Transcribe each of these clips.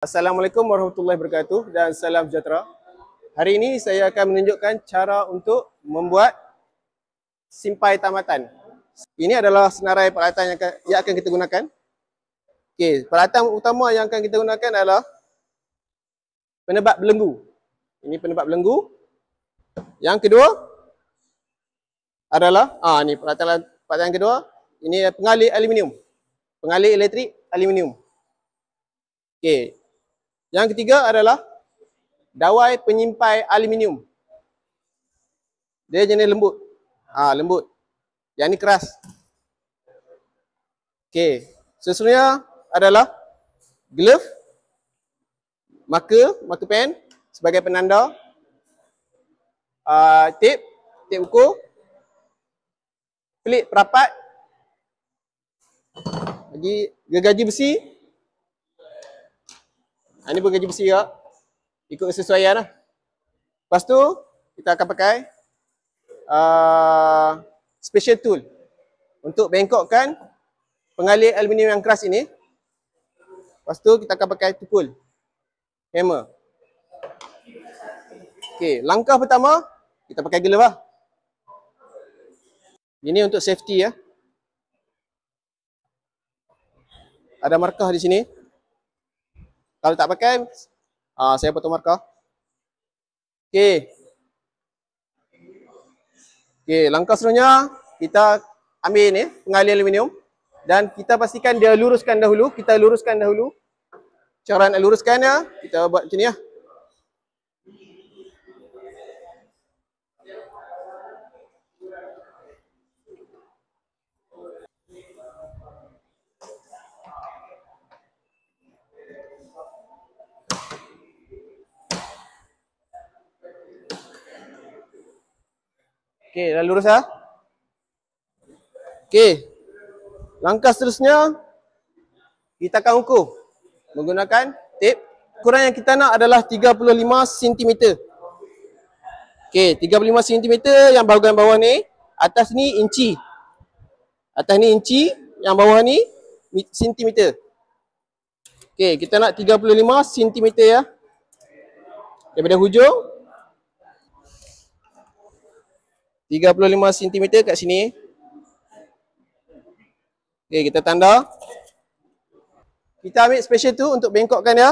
Assalamualaikum warahmatullahi wabarakatuh dan salam sejahtera. Hari ini saya akan menunjukkan cara untuk membuat simpai tamatan. Ini adalah senarai peralatan yang akan kita gunakan. Okey, peralatan utama yang akan kita gunakan adalah penebat belenggu. Ini penebat belenggu. Yang kedua adalah ni peralatan yang kedua, ini pengalih aluminium. Pengalih elektrik aluminium. Okey. Yang ketiga adalah dawai penyimpai aluminium. Dia jenis lembut. Lembut. Yang ni keras. Okey. Seterusnya adalah glove, marker pen sebagai penanda, tape ukur, pelik perapat, lagi gergaji besi. Ini gergaji besi ya. Ikut kesesuaian lah. Lepas tu kita akan pakai special tool untuk bengkokkan pengalih aluminium yang keras ini. Lepas tu kita akan pakai tukul, hammer. Okey, langkah pertama kita pakai glove lah. Ini untuk safety ya. Ada markah di sini. Kalau tak pakai, saya potong markah. Okey. Okey, langkah seterusnya kita ambil ni pengalih aluminium dan kita pastikan dia luruskan dahulu. Kita luruskan dahulu. Cara nak luruskannya, kita buat macam ni lah. Okey, dah lurus lah. Okey. Langkah seterusnya kita akan ukur menggunakan tape. Ukuran yang kita nak adalah 35 cm. Okey, 35 cm yang bahagian bawah ni, atas ni inci. Atas ni inci, yang bawah ni cm. Okey, kita nak 35 cm ya. Daripada hujung 35 cm kat sini. Okey, kita tanda. Kita ambil special tu untuk bengkokkan dia.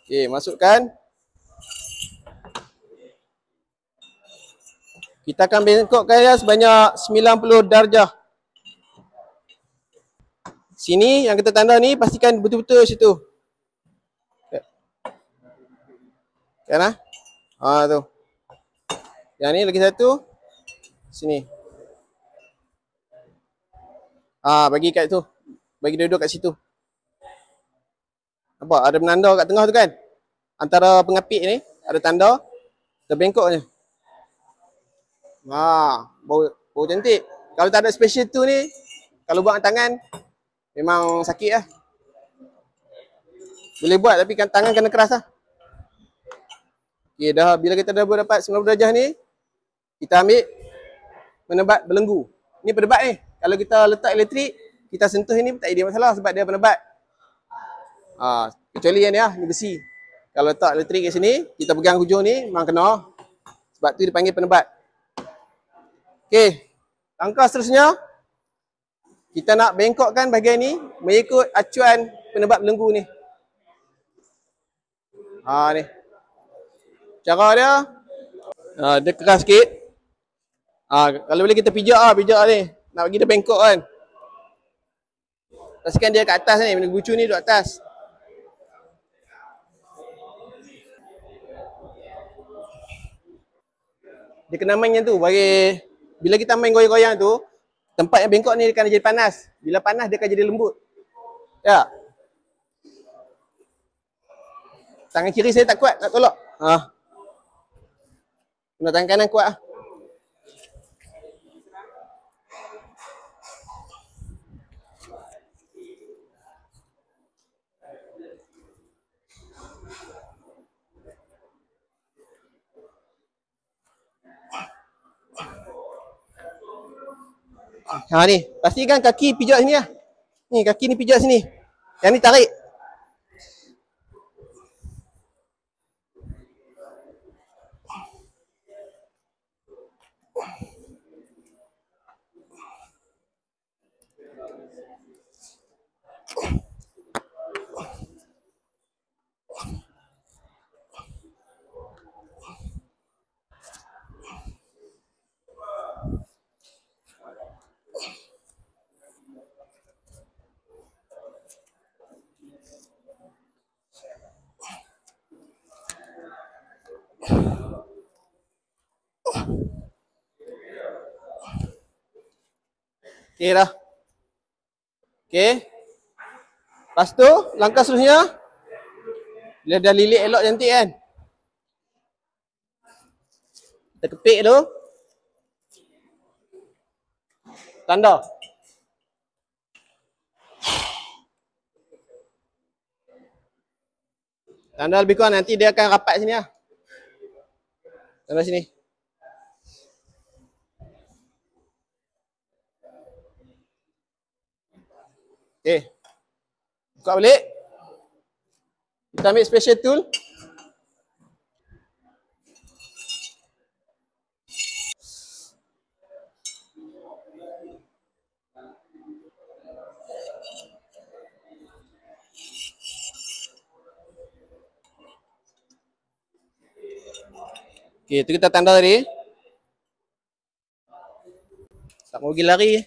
Okey, masukkan. Kita akan bengkokkan dia sebanyak 90 darjah. Sini yang kita tanda ni pastikan betul-betul situ. Kan ah? Tu. Yang ni lagi satu. Sini. Bagi kat tu. Bagi duduk kat situ. Nampak? Ada penanda kat tengah tu kan? Antara pengapit ni. Ada tanda. Kita bengkok je. Bau cantik. Kalau tak ada special tu ni. Kalau buat tangan. Memang sakit lah. Boleh buat tapi kan tangan kena keras lah. Okay, dah. Bila kita dah dapat 90 darjah ni. Kita ambil penebat belenggu. Ni penebat ni. Kalau kita letak elektrik, kita sentuh ini tak ada masalah sebab dia penebat. Kecuali yang ni lah, ni besi. Kalau letak elektrik kat sini, kita pegang hujung ni, memang kena. Sebab tu dipanggil penebat. Okey, langkah seterusnya, kita nak bengkokkan bahagian ni mengikut acuan penebat belenggu ni. Ni. Cara dia, dia keras sikit. Kalau boleh kita pijak ni. Nak bagi dia bengkok kan. Pastikan dia kat atas ni. Benda bucu ni duduk atas. Dia kena main yang tu. Bila kita main goyang-goyang tu, tempat yang bengkok ni dia akan jadi panas. Bila panas dia akan jadi lembut. Ya. Tangan kiri saya tak kuat nak tolak. Guna tangan kanan kuat lah. Ni, pastikan kaki pijak sini lah. Ni, kaki ni pijak sini. Yang ni tarik. Okey dah. Okey. Lepas tu, langkah seterusnya, bila dah lilit elok cantik kan, kita kepik tu, tanda. Tanda lebih kurang nanti dia akan rapat sini lah. Tanda sini. Okey. Buka balik. Kita ambil special tool. Okey, tu kita tanda tadi. Tak mau pergi lari.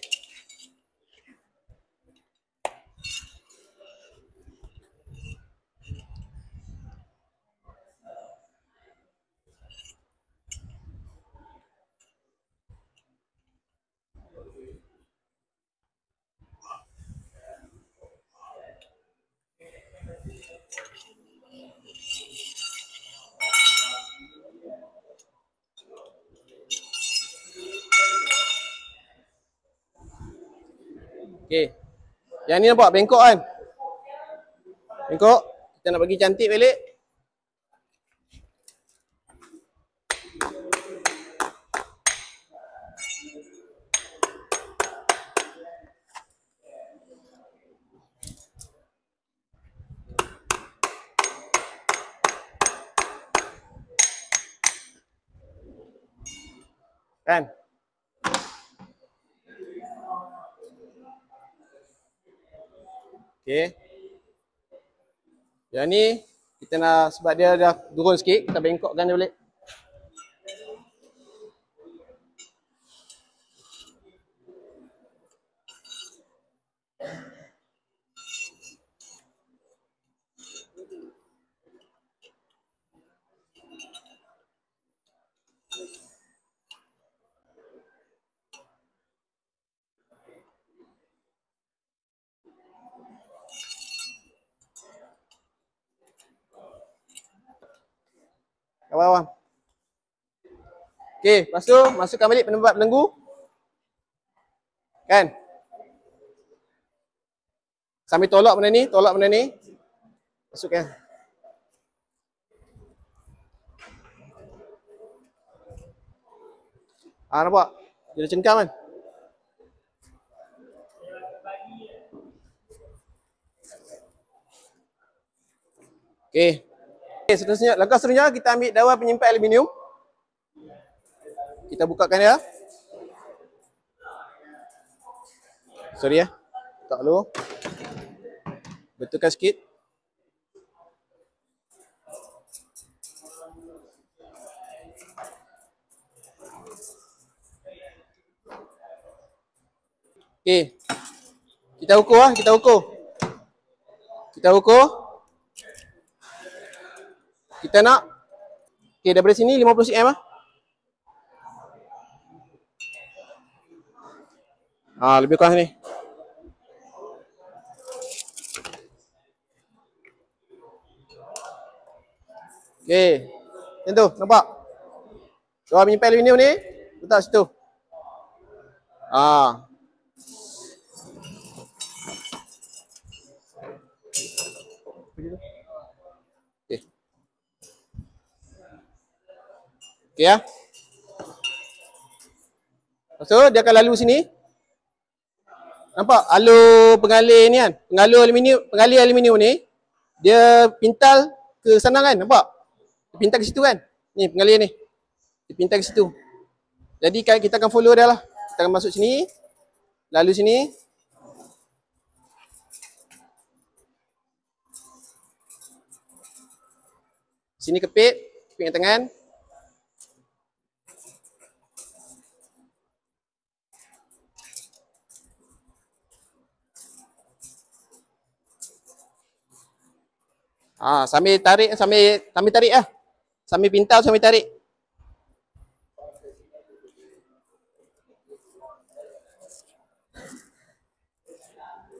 Okey. Yang ni nampak bengkok kan? Bengkok. Kita nak bagi cantik balik. Kan? Okey. Yang ni kita nak, sebab dia dah turun sikit, kita bengkokkan dia balik. Kawan-kawan. Okey, lepas tu masukkan balik penempat belenggu. Kan? Sambil tolak benda ni, masukkan. Ah, nampak? Dia dah cengkam kan? Okey. Okey, seterusnya, langkah seterusnya kita ambil dawan penyimpan aluminium. Kita bukakan dia. Sorry ya. Tak dulu. Betulkan sikit. Okey. Kita ukur lah, kita ukur. Kita nak, okey, daripada sini 50 cm lah. Lebih kurang sini. Okey. Macam tu, nampak? Dawan penyimpan aluminium ni, letak situ. Okey. Okey ya. Lepas tu dia akan lalu sini. Nampak alur pengalir ni kan? Pengalir aluminium ni dia pintal ke sana kan? Nampak? Dia pintal ke situ kan? Ni pengalir ni. Dia pintal ke situ. Jadi kita akan follow dia lah. Kita akan masuk sini. Lalu sini. Sini kepit dengan tangan. Sambil tarik, sambil tarik lah. Sambil pintal, sambil tarik.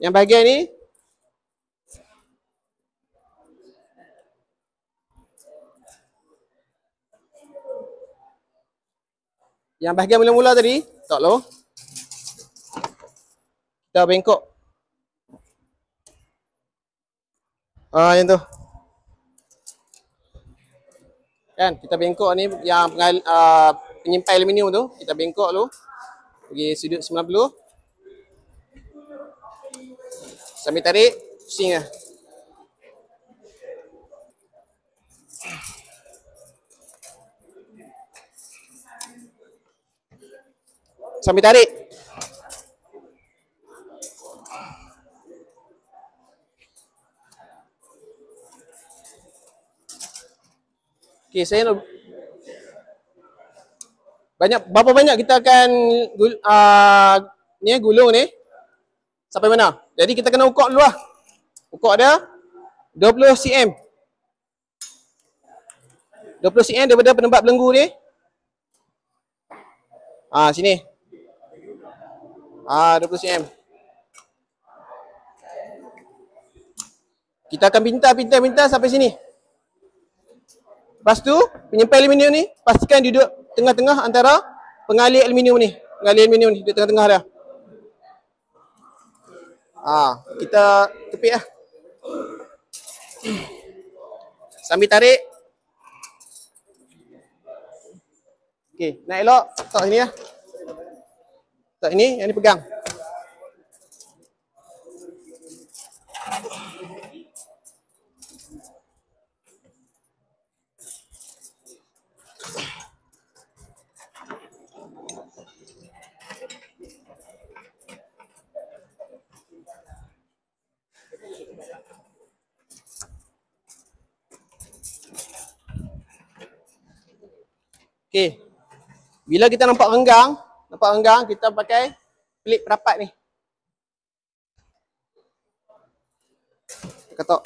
Yang bahagian ni yang bahagian mula-mula tadi, tak lo. Kita bengkok. Yang tu. Kan, kita bengkok ni yang penyimpai aluminium tu, kita bengkok dulu. Pergi sudut 90. Sambil tarik, pusing lah. Sambil tarik. Okey, saya nak berapa banyak kita akan gulung ni sampai mana? Jadi kita kena ukur dulu lah. Ukur dia 20 cm. 20 cm daripada penempat belenggu ni. Sini. 20 cm. Kita akan pintal sampai sini. Lepas tu, penyimpai aluminium ni pastikan duduk tengah-tengah antara pengalir aluminium ni. Pengalir aluminium ni duduk tengah-tengah dia. Kita kepit lah. Sambil tarik. Okey, nak elok tak sini lah. Tak ini, yang ni pegang. Okey. Bila kita nampak renggang, kita pakai pelik perapat ni. Ketok.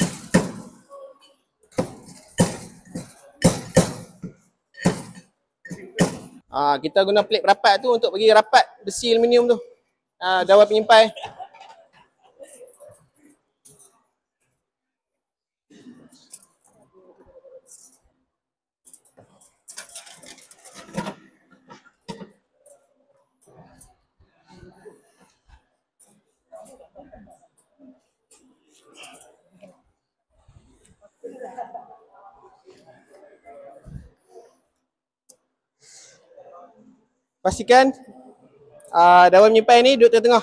Kita guna pelik perapat tu untuk bagi rapat besi aluminium tu. Dawai penyimpai. Pastikan dawai penyimpai ni duduk tengah-tengah.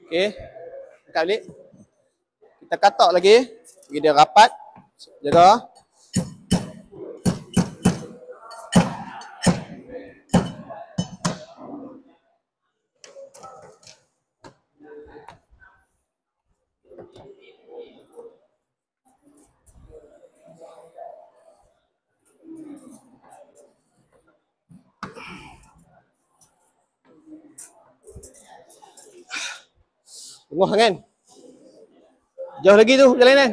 Okey. Angkat balik. Kita katak lagi. Bagi dia rapat. Jaga. Tengok kan? Jauh lagi tu perjalanan.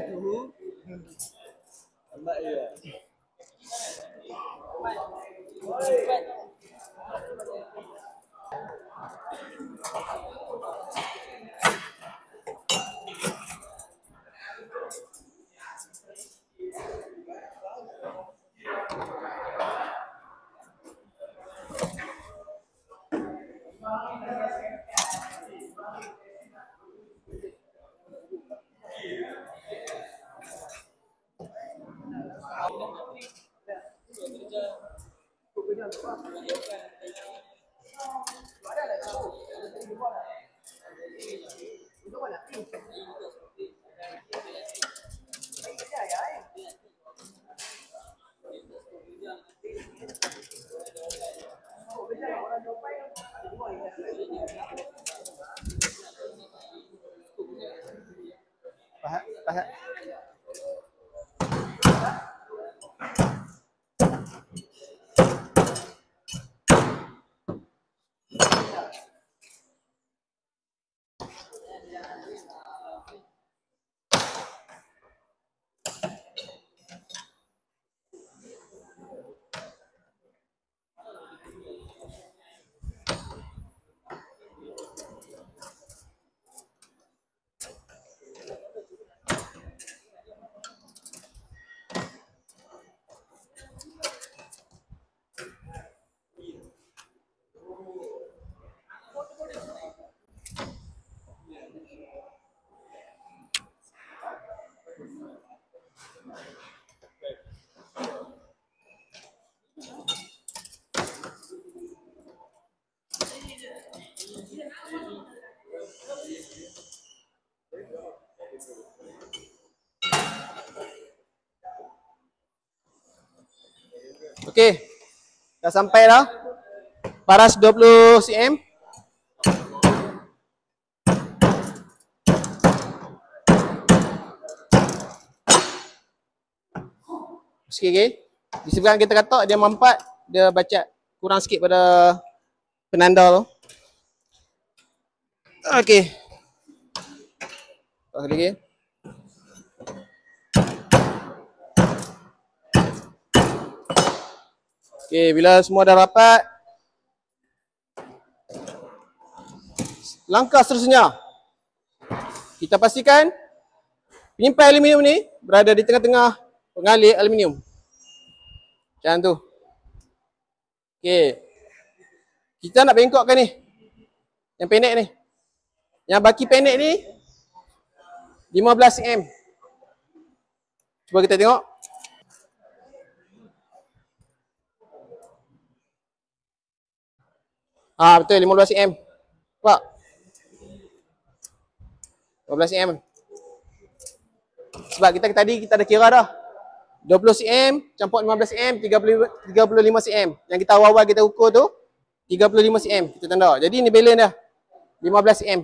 Fahad. Okey. Dah sampai dah. Paras 20 cm. Sikit lagi. Disebabkan kita katak dia mampat, dia baca kurang sikit pada penanda tu. Okey. Tak lagi. Okey, bila semua dah rapat, langkah seterusnya, kita pastikan penyimpan aluminium ni berada di tengah-tengah pengalir aluminium. Macam tu. Okey. Kita nak bengkokkan ni. Yang pendek ni. Yang baki pendek ni 15 cm. Cuba kita tengok. Betul 15 cm. Nampak? 15 cm. Sebab tadi kita dah kira dah. 20 cm campur 15 cm 35 cm. Yang kita awal-awal kita ukur tu 35 cm kita tanda. Jadi ni balance dah. 15 cm.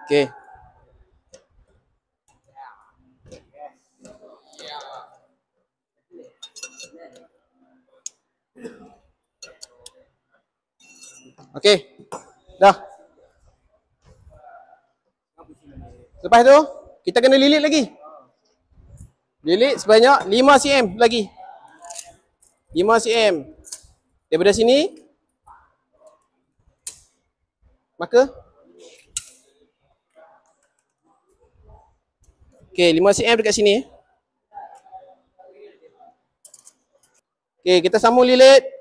Okey. Okey. Dah. Lepas tu, kita kena lilit lagi. Lilit sebanyak 5 cm lagi. 5 cm. Daripada sini. Maka. Okey, 5 cm dekat sini. Okey, kita sambung lilit.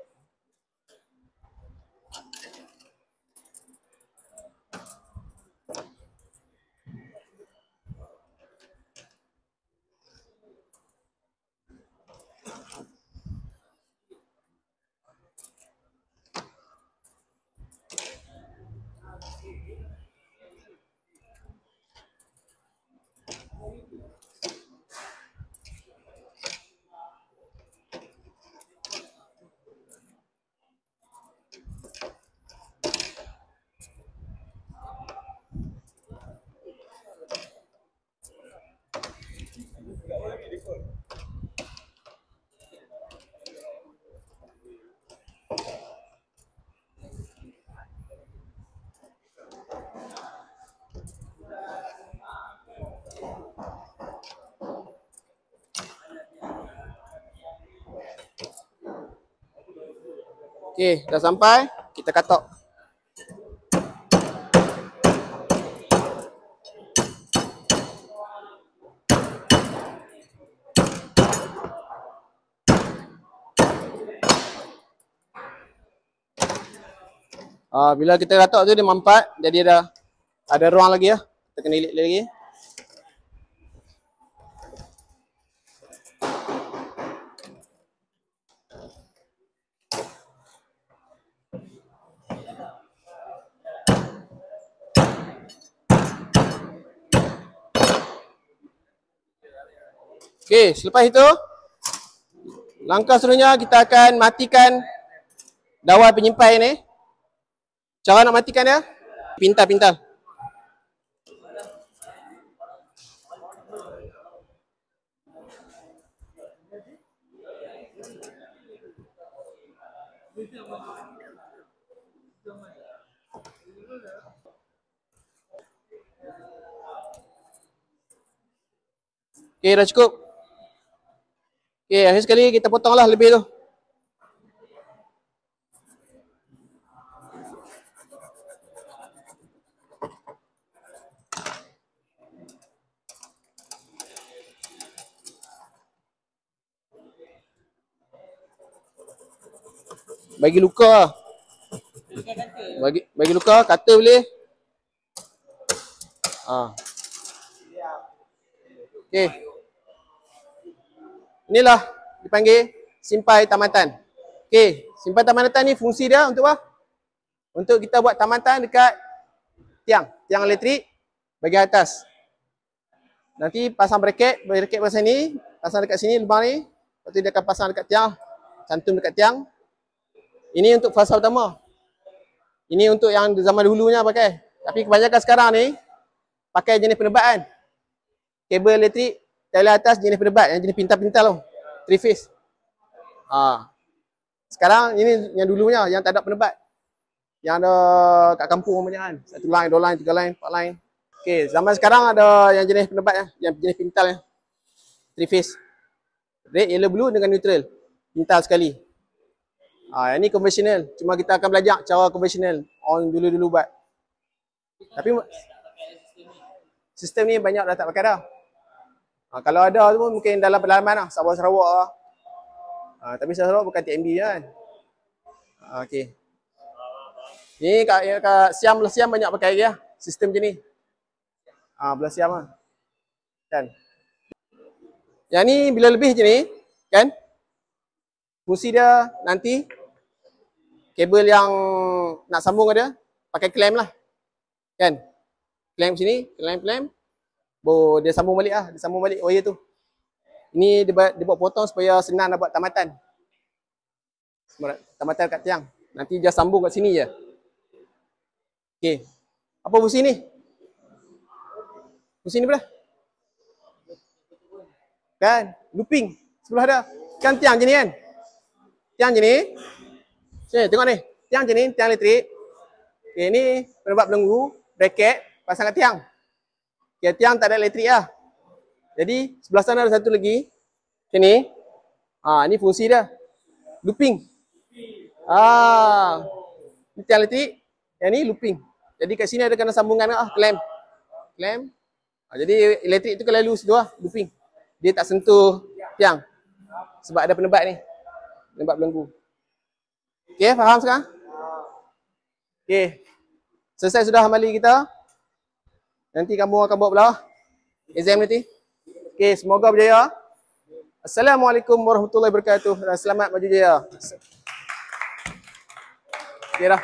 Okey, dah sampai. Kita katak. Bila kita ratak tu dia mampat, jadi ada ruang lagi lah. Kita kena ilik lagi. Okey, selepas itu langkah seterusnya kita akan matikan dawai penyimpai ni. Cara nak matikan dia, pintal-pintal. Okey, dah cukup. Okey, akhir sekali kita potonglah lebih tu. Bagi luka. Bagi luka, kata boleh. Okey. Inilah dipanggil simpai tamatan. Okey, simpai tamatan ni fungsi dia untuk apa? Untuk kita buat tamatan dekat tiang elektrik bahagian atas. Nanti pasang braket pasang ni, pasang dekat sini lubang ni. Lepas tu dia akan pasang dekat tiang, cantum dekat tiang. Ini untuk fasa utama. Ini untuk yang zaman dulunya pakai. Tapi kebanyakan sekarang ni pakai jenis penebat. Kabel elektrik tali atas jenis penebat, yang jenis pintal-pintal tu. 3 phase. Sekarang ini yang dulunya yang tak ada penebat. Yang ada kat kampung banyak kan. 1 line, 2 line, 3 line, 4 line. Okey, zaman sekarang ada yang jenis penebat yang jenis pintal 3 phase. Red, yellow, blue dengan neutral. Pintal sekali. Yang ni konvensional. Cuma kita akan belajar cara konvensional. Orang dulu-dulu buat. Tapi sistem ni banyak dah tak pakai dah. Kalau ada tu pun mungkin dalam pedalaman lah, Sarawak lah. Tapi Sarawak bukan TMB kan. Okey. Ni kat Siam, belah Siam banyak pakai dia sistem macam ni. Belah Siam lah. Kan. Yang ni bila lebih macam ni, kan? Fungsi dia nanti kabel yang nak sambung ada pakai klem lah. Kan? Klem sini, klem. Baru dia sambung balik lah, dia sambung balik wire tu. Ini dia buat potong supaya senang nak buat tamatan. Tamatan kat tiang. Nanti dia sambung kat sini je. Okey. Apa fungsi ni? Fungsi ni apa dah? Kan? Looping. Sebelah dia. Kan tiang je ni kan? Tiang je ni. Sini, tengok ni. Tiang je ni, tiang elektrik. Okey, ni penebat belenggu, bracket, pasang kat tiang. Okay, tiang tak ada elektrik lah. Jadi sebelah sana ada satu lagi. Macam ni. Ni fungsi dia. Looping. Ni tiang elektrik. Yang ni looping. Jadi kat sini ada kena sambungan klem. Jadi elektrik tu kalau lalu situ lah. Looping. Dia tak sentuh tiang. Sebab ada penebat ni. Penebat belenggu. Okay, faham sekarang? Okay. Selesai sudah amali kita. Nanti kamu akan buat belah exam nanti. Okey, semoga berjaya. Assalamualaikum warahmatullahi wabarakatuh. Dan selamat maju jaya. Okey dah.